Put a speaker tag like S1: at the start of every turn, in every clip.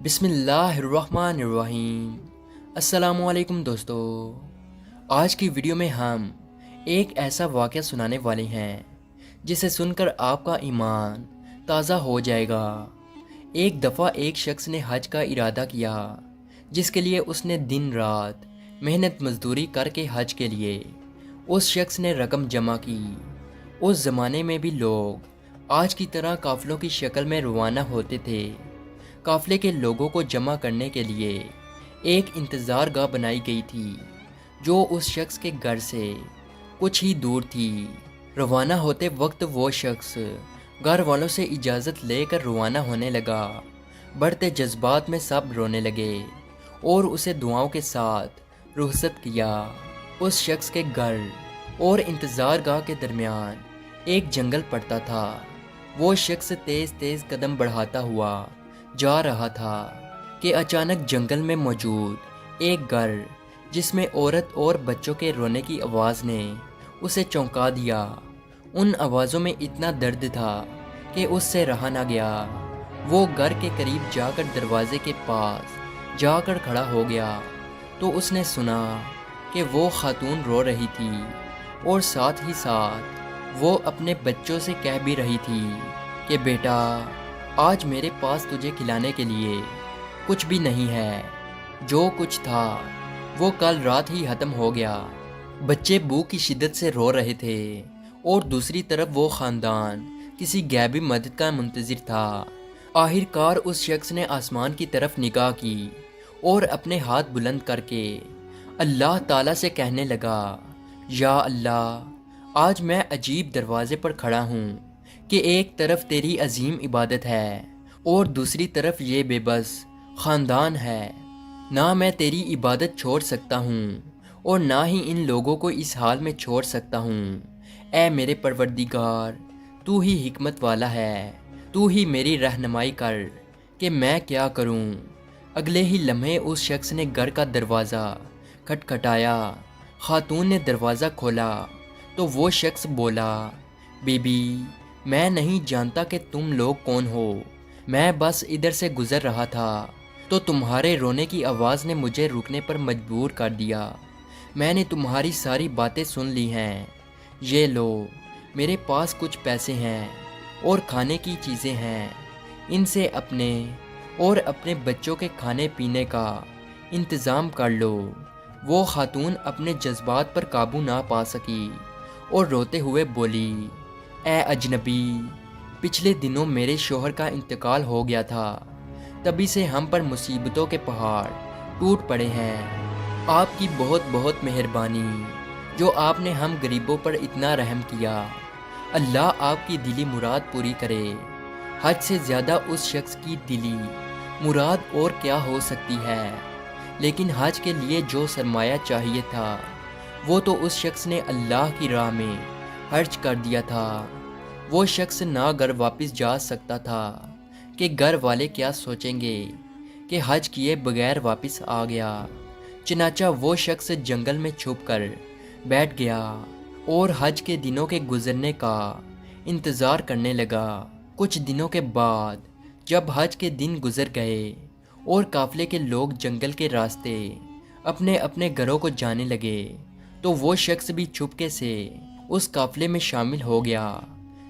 S1: بسم اللہ الرحمن الرحیم۔ السلام علیکم دوستو، آج کی ویڈیو میں ہم ایک ایسا واقعہ سنانے والے ہیں جسے سن کر آپ کا ایمان تازہ ہو جائے گا۔ ایک دفعہ ایک شخص نے حج کا ارادہ کیا، جس کے لیے اس نے دن رات محنت مزدوری کر کے حج کے لیے اس شخص نے رقم جمع کی۔ اس زمانے میں بھی لوگ آج کی طرح قافلوں کی شکل میں روانہ ہوتے تھے۔ قافلے کے لوگوں کو جمع کرنے کے لیے ایک انتظار گاہ بنائی گئی تھی، جو اس شخص کے گھر سے کچھ ہی دور تھی۔ روانہ ہوتے وقت وہ شخص گھر والوں سے اجازت لے کر روانہ ہونے لگا۔ بڑھتے جذبات میں سب رونے لگے اور اسے دعاؤں کے ساتھ رخصت کیا۔ اس شخص کے گھر اور انتظار گاہ کے درمیان ایک جنگل پڑتا تھا۔ وہ شخص تیز تیز قدم بڑھاتا ہوا جا رہا تھا کہ اچانک جنگل میں موجود ایک گھر، جس میں عورت اور بچوں کے رونے کی آواز نے اسے چونکا دیا۔ ان آوازوں میں اتنا درد تھا کہ اس سے رہا نہ گیا۔ وہ گھر کے قریب جا کر دروازے کے پاس جا کر کھڑا ہو گیا تو اس نے سنا کہ وہ خاتون رو رہی تھی، اور ساتھ ہی ساتھ وہ اپنے بچوں سے کہہ بھی رہی تھی کہ بیٹا، آج میرے پاس تجھے کھلانے کے لیے کچھ بھی نہیں ہے۔ جو کچھ تھا وہ کل رات ہی ختم ہو گیا۔ بچے بھوک کی شدت سے رو رہے تھے، اور دوسری طرف وہ خاندان کسی غیبی مدد کا منتظر تھا۔ آخر کار اس شخص نے آسمان کی طرف نگاہ کی اور اپنے ہاتھ بلند کر کے اللہ تعالیٰ سے کہنے لگا، یا اللہ، آج میں عجیب دروازے پر کھڑا ہوں کہ ایک طرف تیری عظیم عبادت ہے اور دوسری طرف یہ بے بس خاندان ہے۔ نہ میں تیری عبادت چھوڑ سکتا ہوں اور نہ ہی ان لوگوں کو اس حال میں چھوڑ سکتا ہوں۔ اے میرے پروردگار، تو ہی حکمت والا ہے، تو ہی میری رہنمائی کر کہ میں کیا کروں۔ اگلے ہی لمحے اس شخص نے گھر کا دروازہ کھٹکھٹایا۔ خاتون نے دروازہ کھولا تو وہ شخص بولا، بی بی، میں نہیں جانتا کہ تم لوگ کون ہو۔ میں بس ادھر سے گزر رہا تھا تو تمہارے رونے کی آواز نے مجھے رکنے پر مجبور کر دیا۔ میں نے تمہاری ساری باتیں سن لی ہیں۔ یہ لو، میرے پاس کچھ پیسے ہیں اور کھانے کی چیزیں ہیں، ان سے اپنے اور اپنے بچوں کے کھانے پینے کا انتظام کر لو۔ وہ خاتون اپنے جذبات پر قابو نہ پا سکی اور روتے ہوئے بولی، اے اجنبی، پچھلے دنوں میرے شوہر کا انتقال ہو گیا تھا، تبھی سے ہم پر مصیبتوں کے پہاڑ ٹوٹ پڑے ہیں۔ آپ کی بہت بہت مہربانی، جو آپ نے ہم غریبوں پر اتنا رحم کیا۔ اللہ آپ کی دلی مراد پوری کرے۔ حج سے زیادہ اس شخص کی دلی مراد اور کیا ہو سکتی ہے؟ لیکن حج کے لیے جو سرمایہ چاہیے تھا، وہ تو اس شخص نے اللہ کی راہ میں خرچ کر دیا تھا۔ وہ شخص نہ گھر واپس جا سکتا تھا کہ گھر والے کیا سوچیں گے کہ حج کیے بغیر واپس آ گیا۔ چنانچہ وہ شخص جنگل میں چھپ کر بیٹھ گیا اور حج کے دنوں کے گزرنے کا انتظار کرنے لگا۔ کچھ دنوں کے بعد جب حج کے دن گزر گئے اور قافلے کے لوگ جنگل کے راستے اپنے اپنے گھروں کو جانے لگے، تو وہ شخص بھی چپکے سے اس قافلے میں شامل ہو گیا۔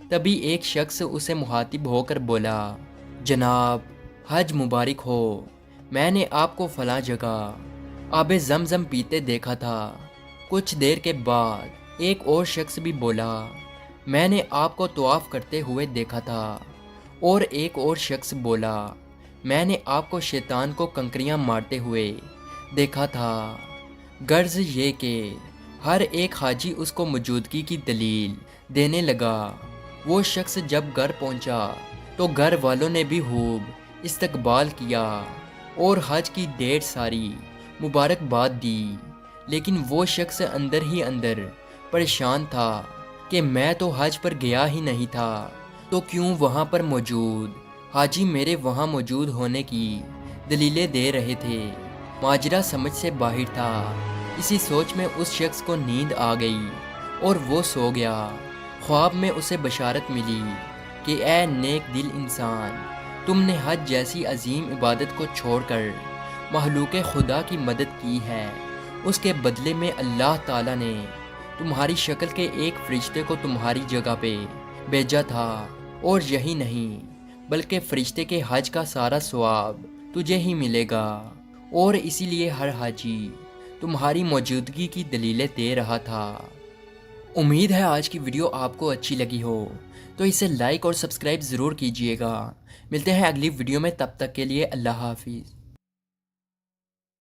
S1: تبھی ایک شخص اسے مخاطب ہو کر بولا، جناب، حج مبارک ہو۔ میں نے آپ کو فلاں جگہ آب زمزم پیتے دیکھا تھا۔ کچھ دیر کے بعد ایک اور شخص بھی بولا، میں نے آپ کو طواف کرتے ہوئے دیکھا تھا۔ اور ایک اور شخص بولا، میں نے آپ کو شیطان کو کنکریاں مارتے ہوئے دیکھا تھا۔ غرض یہ کہ ہر ایک حاجی اس کو موجودگی کی دلیل دینے لگا۔ وہ شخص جب گھر پہنچا تو گھر والوں نے بھی خوب استقبال کیا اور حج کی ڈھیر ساری مبارکباد دی۔ لیکن وہ شخص اندر ہی اندر پریشان تھا کہ میں تو حج پر گیا ہی نہیں تھا، تو کیوں وہاں پر موجود حاجی میرے وہاں موجود ہونے کی دلیلیں دے رہے تھے؟ ماجرا سمجھ سے باہر تھا۔ اسی سوچ میں اس شخص کو نیند آ گئی اور وہ سو گیا۔ خواب میں اسے بشارت ملی کہ اے نیک دل انسان، تم نے حج جیسی عظیم عبادت کو چھوڑ کر مخلوق خدا کی مدد کی ہے۔ اس کے بدلے میں اللہ تعالیٰ نے تمہاری شکل کے ایک فرشتے کو تمہاری جگہ پہ بھیجا تھا، اور یہی نہیں بلکہ فرشتے کے حج کا سارا ثواب تجھے ہی ملے گا، اور اسی لیے ہر حاجی تمہاری موجودگی کی دلیلیں دے رہا تھا۔ امید ہے آج کی ویڈیو آپ کو اچھی لگی ہو، تو اسے لائک اور سبسکرائب ضرور کیجئے گا۔ ملتے ہیں اگلی ویڈیو میں، تب تک کے لیے اللہ حافظ۔